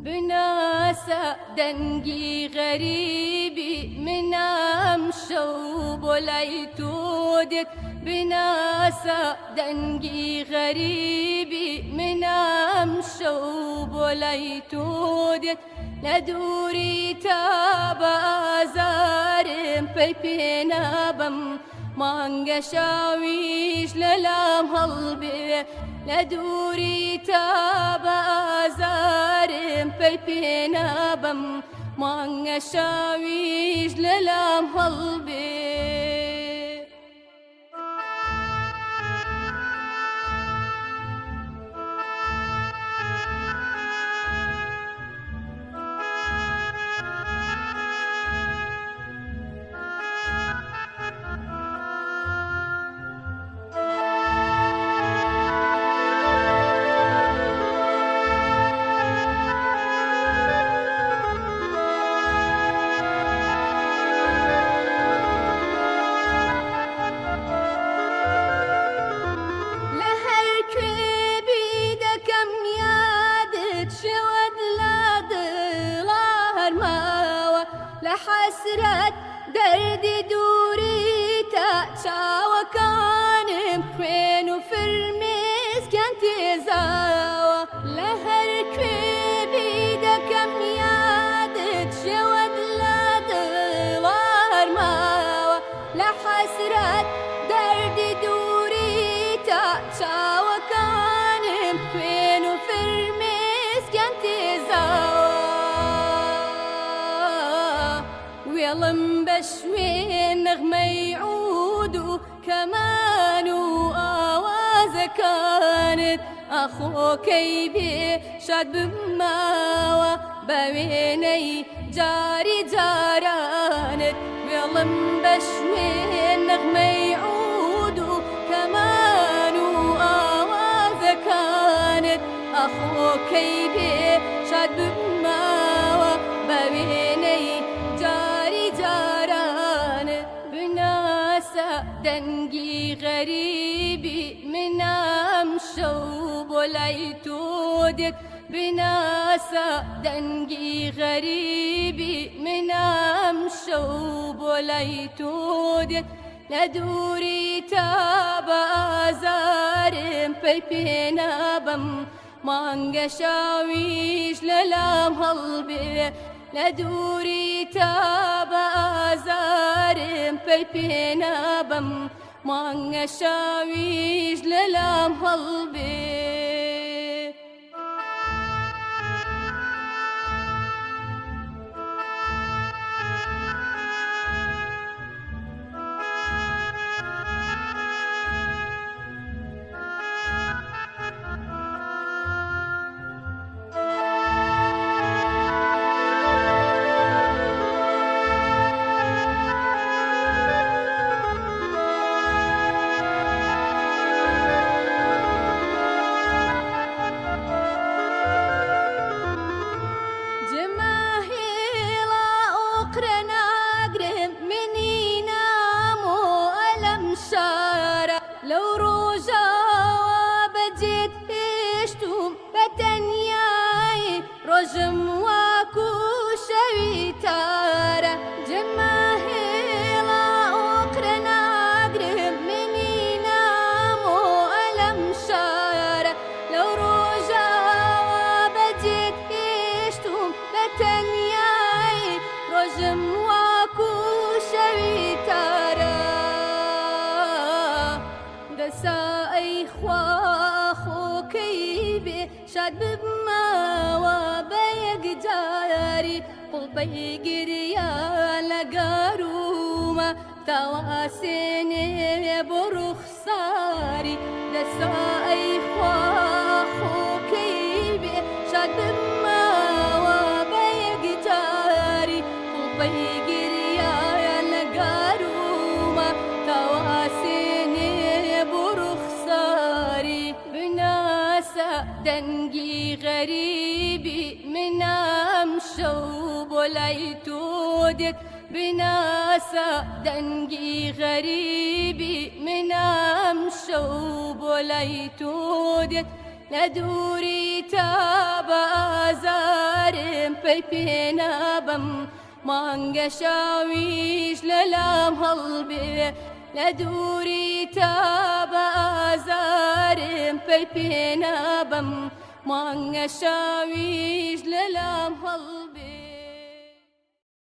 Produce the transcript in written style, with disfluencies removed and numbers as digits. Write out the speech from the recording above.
بناسا دنگی غریبی منام شوب وليتودك بناسا دنگی غریبی منام شوب وليتودك لدوري تابا زارم بيبينا بم مانگا شاويش للام هلبي لدوري تابا زارم بيبينا بم مانگا شاويش للام هلبي لحسرة دردي دوري تأشاوى كان مخوين وفرميس كانت زاوى لهر كويبي دا كم يادت شود لاد الغار ماوى لحسرة دردي دوري تأشاوى كان مخوين وفرميس كانت زاوى ويلم بشوين نغمة يعودوا كمان وآواز كانت أخوك يبي شاد بماوى بويني جاري جارانت ويلم بشوين نغمة يعودوا كمان وآواز كانت أخوك يبي شاد بماوى بويني جاري جاران بناسا دنگي غريبي منام شوب وليتودك بناسا دنگي غريبي منام شوب وليتودك لدوري تابا زارم بيبينا بم مانگا شاويش للام هلبي لدوري تابا زارم بيبينا بم مانگا شاويش للام هلبي لو روجا وبجيت هشتم بتنياي رجم واكو شويتارة جماهيلا أقرنا قرب منينا مو ألم شارة لو روجا وبجيت هشتم بتنياي رجم واكو شويتارة دسائي خواخو كيبي شاد بما وبيق جاري قلبي قريا لقاروما تواسيني برخصاري دسائي خواخو كيبي شاد بما وبيق جاري قلبي قريا لقاروما تواسيني برخصاري بناسا دنگي غريبي منام شوب وليتودك بناسا دنگي غريبي منام شوب وليتودك لدوري تاب آزارم بيبينا بم مانجا شاويش للام هالبي لدوري تاب آزارم بيبينا بم مانجا شاويش للام هالبي